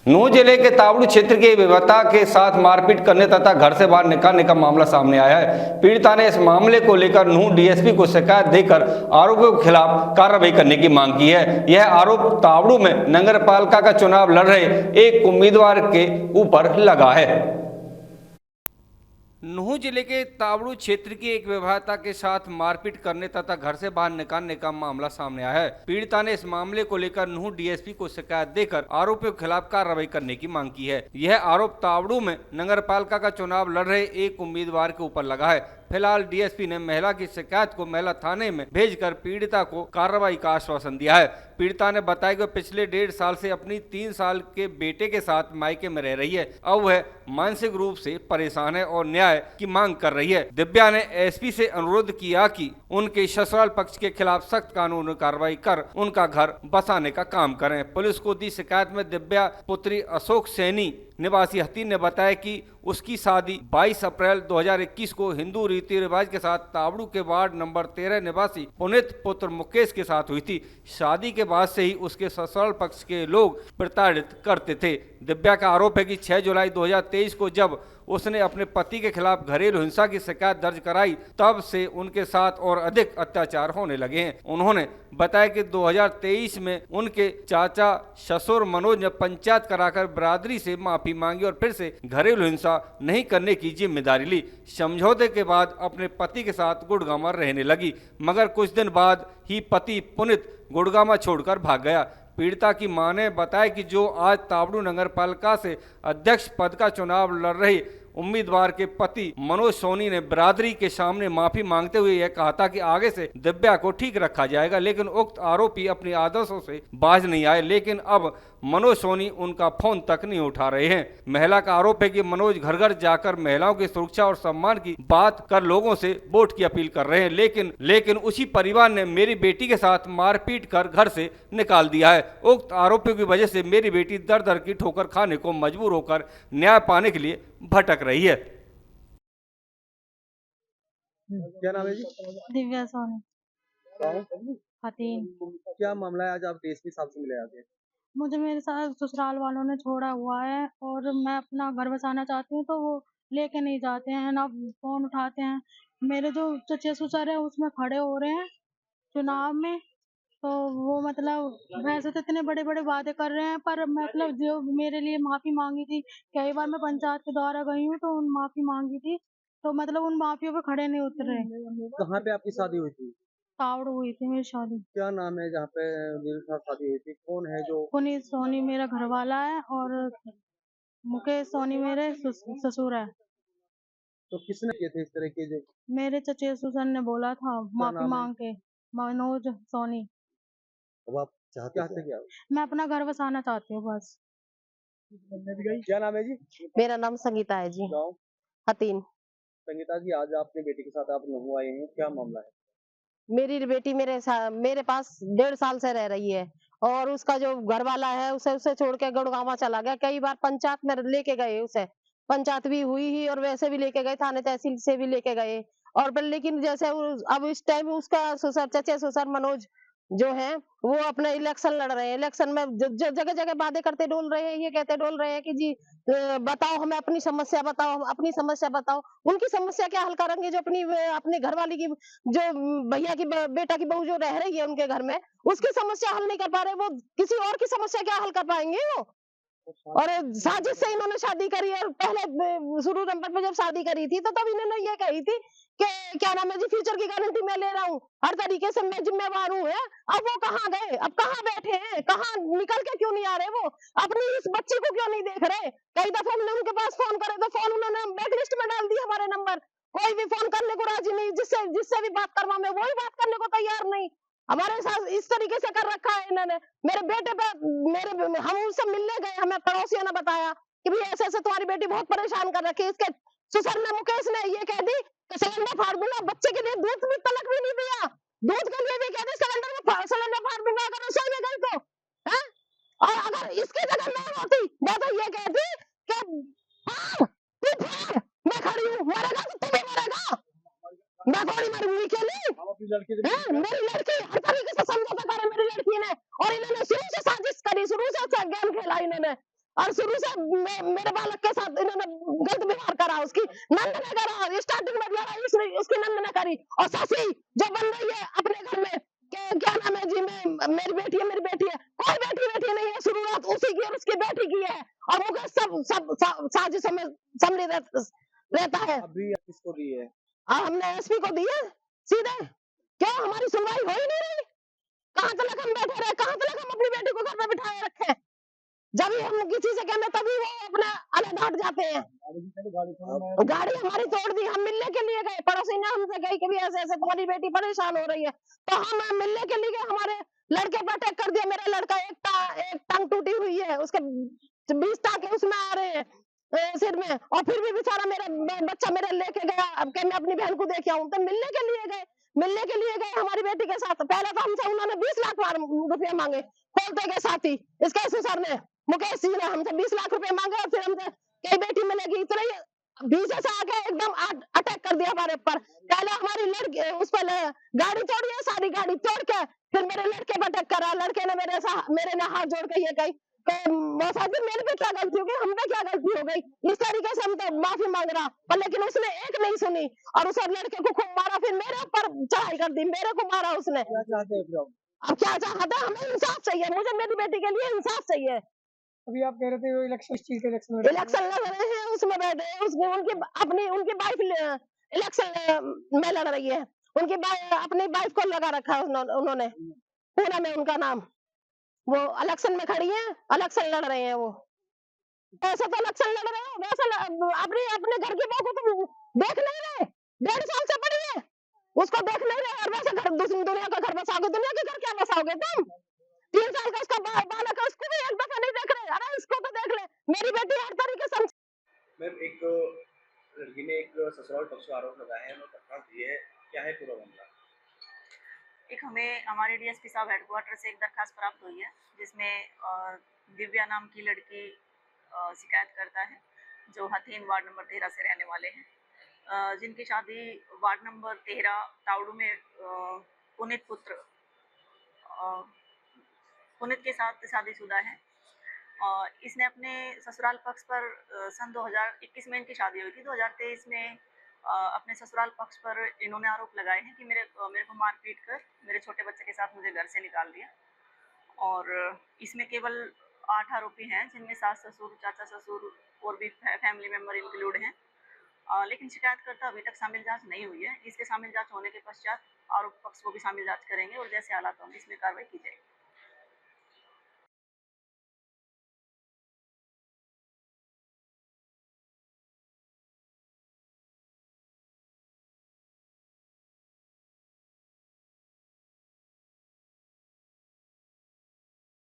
नूंह जिले के तावड़ू क्षेत्र के विवाहिता के साथ मारपीट करने तथा घर से बाहर निकालने का मामला सामने आया है। पीड़िता ने इस मामले को लेकर नूंह डीएसपी को शिकायत देकर आरोपियों के खिलाफ कार्रवाई करने की मांग की है। यह आरोप तावड़ू में नगरपालिका का चुनाव लड़ रहे एक उम्मीदवार के ऊपर लगा है। नूंह जिले के तावड़ू क्षेत्र की एक विवाहिता के साथ मारपीट करने तथा घर से बाहर निकालने का मामला सामने आया है। पीड़िता ने इस मामले को लेकर नूंह डीएसपी को शिकायत देकर आरोपियों के खिलाफ कार्रवाई करने की मांग की है। यह आरोप तावड़ू में नगरपालिका का चुनाव लड़ रहे एक उम्मीदवार के ऊपर लगा है। फिलहाल डीएसपी ने महिला की शिकायत को महिला थाने में भेजकर पीड़िता को कार्रवाई का आश्वासन दिया है। पीड़िता ने बताया कि पिछले 1.5 साल से अपनी 3 साल के बेटे के साथ मायके में रह रही है। अब वह मानसिक रूप से परेशान है और न्याय की मांग कर रही है। दिव्या ने एसपी से अनुरोध किया कि उनके ससुराल पक्ष के खिलाफ सख्त कानूनी कार्रवाई कर उनका घर बसाने का काम करें। पुलिस को दी शिकायत में दिव्या पुत्री अशोक सैनी निवासी हतीन ने बताया कि उसकी शादी 22 अप्रैल 2021 को हिंदू रीति रिवाज के साथ तावड़ू के वार्ड नंबर 13 निवासी पुनीत पुत्र मुकेश के साथ हुई थी। शादी के बाद से ही उसके ससुराल पक्ष के लोग प्रताड़ित करते थे। दिव्या का आरोप है कि 6 जुलाई 2023 को जब उसने अपने पति के खिलाफ घरेलू हिंसा की शिकायत दर्ज कराई, तब से उनके साथ और अधिक अत्याचार होने लगे हैं। उन्होंने बताया कि 2023 में उनके चाचा ससुर मनोज ने पंचायत कराकर बिरादरी से माफी मांगी और फिर से घरेलू हिंसा नहीं करने की जिम्मेदारी ली। समझौते के बाद अपने पति के साथ गुड़गांव रहने लगी, मगर कुछ दिन बाद ही पति पुनीत गुड़गांव छोड़कर भाग गया। पीड़िता की मां ने बताया कि जो आज तावड़ू नगरपालिका से अध्यक्ष पद का चुनाव लड़ रहे उम्मीदवार के पति मनोज सोनी ने बिरादरी के सामने माफी मांगते हुए यह कहा था कि आगे से दिव्या को ठीक रखा जाएगा, लेकिन उक्त आरोपी अपनी आदर्शों से बाज नहीं आए। लेकिन अब मनोज सोनी उनका फोन तक नहीं उठा रहे हैं। महिला का आरोप है कि मनोज घर घर जाकर महिलाओं की सुरक्षा और सम्मान की बात कर लोगों से वोट की अपील कर रहे हैं, लेकिन उसी परिवार ने मेरी बेटी के साथ मारपीट कर घर से निकाल दिया है। उक्त आरोपियों की वजह से मेरी बेटी दर दर की ठोकर खाने को मजबूर होकर न्याय पाने के लिए भटक रही है। क्या नाम है जी? दिव्या सोनी। हतीन। क्या मामला है, आज आप डीएसपी साहब से मिले आगे? मुझे मेरे साथ ससुराल वालों ने छोड़ा हुआ है और मैं अपना घर बसाना चाहती हूँ, तो वो लेके नहीं जाते हैं, ना फोन उठाते हैं। मेरे जो चचे ससुर है उसमें खड़े हो रहे हैं चुनाव में, तो वो मतलब वैसे तो इतने बड़े बड़े वादे कर रहे हैं, पर मतलब जो मेरे लिए माफी मांगी थी, कई बार मैं पंचायत के द्वारा गई हूँ तो उन माफी मांगी थी, तो मतलब उन माफियों पे खड़े नहीं उतरे। कहाँ पे आपकी शादी हुई थी? तावड़ हुई थी मेरी शादी। क्या नाम है जहाँ पे मेरे साथ शादी हुई थी? कौन है जो? पुनीत सोनी मेरा घर वाला है और मुकेश सोनी मेरे ससुर है। तो किसने किए थे इस तरह के जो? मेरे चचे ससुर ने बोला था माफी मांग के, मनोज सोनी। अब आप चाहते क्या? मैं अपना घर बसाना चाहती हूँ बस। क्या नाम है जी? मेरा नाम संगीता है जी। गाँव? हतीन। संगीता जी, आज अपने बेटी के साथ आप नहू आए हैं, क्या मामला है? मेरी बेटी मेरे पास 1.5 साल से रह रही है और उसका जो घर वाला है उसे छोड़ के गुड़गांव चला गया। कई बार पंचायत में लेके गए, उसे पंचायत भी हुई ही और वैसे भी लेके गए, थाने तहसील से भी लेके गए। और लेकिन जैसे अब इस टाइम उसका ससुर, चचे ससुर मनोज जो है वो अपने इलेक्शन लड़ रहे हैं। इलेक्शन में जगह जगह वादे करते डोल रहे हैं, ये कहते डोल रहे हैं कि जी बताओ हमें अपनी समस्या बताओ, अपनी समस्या बताओ। उनकी समस्या क्या हल करेंगे जो अपने घर वाली की, जो भैया की बेटा की बहू जो रह रही है उनके घर में, उसकी समस्या हल नहीं कर पा रहे, वो किसी और की समस्या क्या हल कर पाएंगे वो? और साजिश से इन्होंने शादी करी है। पहले शुरू नंबर पे जब शादी करी थी तो तब इन्होंने ये कही थी कि क्या नाम है जी, फ्यूचर की गारंटी मैं ले रहा हूँ, हर तरीके से मैं जिम्मेवार हूँ। अब वो कहाँ गए, अब कहाँ बैठे हैं, कहाँ निकल के क्यों नहीं आ रहे? वो अपनी इस बच्ची को क्यों नहीं देख रहे? कई दफा हमने उनके पास फोन करे तो फोन उन्होंने ब्लैकलिस्ट में डाल दिया हमारे नंबर। कोई भी फोन करने को राजी नहीं, जिससे भी बात करवा में वही बात करने को तैयार नहीं। हमारे साथ इस तरीके से कर रखा है इन्होंने। मेरे बेटे पे हम उनसे मिलने गए, हमें पड़ोसियों ने बताया कि भाई ऐसे ऐसे तुम्हारी बेटी बहुत परेशान कर रखी है। इसके ससुर ने, मुकेश ने ये कह दी कि सिलेंडर फाड़ दूंगा। बच्चे के लिए दूध भी तलक भी नहीं दिया, दूध के लिए भी कह दी सिलेंडर फाड़ दूंगा अगर रसोई में गई तो है? और अगर इसकी जगह मैं होती तो ये कहती कि तू फाड़, मैं खड़ी हूँ, मरेगा तो तू भी मरेगा, मैं थोड़ी मरूंगी के लिए। मेरी लड़की हर तरीके से समझौता करे मेरी लड़की ने, और इन्होंने शुरू से साजिश करी, शुरू से गेम खेला इन्होंने। और शुरू से मेरे बालक के साथ इन्होंने गलत व्यवहार करा। उसकी नंद ने करा, स्टार्टिंग में लड़ाई उसकी नंद ने करी। और सासी जो बन रही है अपने घर में क्या नाम है जी, मैं मेरी बेटी है, मेरी बेटी है, कोई बेटी नहीं है। शुरुआत उसी की और उसकी बेटी की है। और वो सब साजिशों में सम्मिलित रहता है। अभी आप किसको दी है? हमने एसपी को दी है सीधे। क्यों हमारी सुनवाई हो ही नहीं रही? कहाँ तक हम बैठे रहे, कहाँ तक हम अपनी बेटी को घर पे बिठाए रखे? जब भी हम किसी से कहते तभी वो अपना अलग हट जाते हैं। गाड़ी हमारी तोड़ दी। हम मिलने के लिए गए, पड़ोसी ने हमसे कही कि भी ऐसे ऐसे तुम्हारी बेटी परेशान हो रही है, तो हम मिलने के लिए गए। हमारे लड़के पर अटैक कर दिया। मेरा लड़का एक टांग टूटी हुई है, उसके 20 टांके उसमें आ रहे हैं सिर में। और फिर भी बेचारा मेरा बच्चा मेरे लेके गया, अब मैं अपनी बहन को देख आऊं। तो मिलने के लिए गए हमारी बेटी के साथ। पहले तो हमसे उन्होंने 20 लाख रुपए मांगे खोलते के साथ ही। इसके ससुर ने, मुकेश जी ने हमसे 20 लाख रुपए मांगे। और फिर हमसे कई बेटी मिलेगी, इतना ही बीच से आके एकदम अटैक कर दिया हमारे ऊपर। पहले हमारी लड़की उस पर गाड़ी तोड़ी है, सारी गाड़ी तोड़ के फिर मेरे लड़के पर अटैक करा। लड़के ने मेरे ने हाथ जोड़ के ये कही मौसा जी मेरे पे क्या गलती हो गई, हम पे क्या गलती हो गई। इस तरीके से हम तो माफी मांग रहा, पर लेकिन उसने एक नहीं सुनी और उस लड़के को खूब मारा। फिर मेरे ऊपर चढ़ाई कर दी, मेरे को मारा उसने। क्या चाहते हैं फिर आप? अब क्या चाहता, हमें इंसाफ चाहिए। मुझे मेरी बेटी के लिए इंसाफ चाहिए। अभी आप कह रहे थे इलेक्शन, इस चीज के इलेक्शन इलेक्शन लड़ रहे हैं, उसमें बैठे हैं। उसको उनकी वाइफ इलेक्शन में लड़ रही है। अपनी वाइफ को लगा रखा है उन्होंने पूना में उनका नाम। वो इलेक्शन में खड़ी है, इलेक्शन लड़ रहे हैं वो। ऐसे तो इलेक्शन लड़ रहे हो, वैसे अपने घर की बहू को तुम देख नहीं रहे। 1.5 साल से पड़ी है, उसको देख नहीं रहे। और वैसे घर दूसरी दुनिया का घर बसाओगे, दुनिया के घर क्या बसाओगे तुम? 3 साल का उसका बालक है, उसको भी एक दफा नहीं देख रहे। अरे इसको तो देख ले, मेरी बेटी हर तरीके से। मैम एक लड़की ने एक ससुराल पक्ष का आरोप लगाया है, दरखास्त दी है, क्या है पूरा मामला? एक हमें हमारे डीएसपी साहब हेडक्वार्टर से एक दरखास्त प्राप्त हुई है, जिसमें दिव्या नाम की लड़की शिकायत करता है, जो हथीन वार्ड नंबर 13 से रहने वाले हैं, जिनकी शादी वार्ड नंबर 13 तावड़ू में पुनीत पुत्र पुनीत के साथ शादीशुदा है। इसने अपने ससुराल पक्ष पर सन 2021 में इनकी शादी हुई थी। 2023 में अपने ससुराल पक्ष पर इन्होंने आरोप लगाए हैं कि मेरे को मारपीट कर मेरे छोटे बच्चे के साथ मुझे घर से निकाल दिया। और इसमें केवल 8 आरोपी हैं, जिनमें सास ससुर, चाचा ससुर और भी फैमिली मेम्बर इंक्लूड हैं। लेकिन शिकायतकर्ता अभी तक शामिल जांच नहीं हुई है। इसके शामिल जांच होने के पश्चात आरोप पक्ष को भी शामिल जांच करेंगे और जैसे हालात होंगे इसमें कार्रवाई की जाएगी।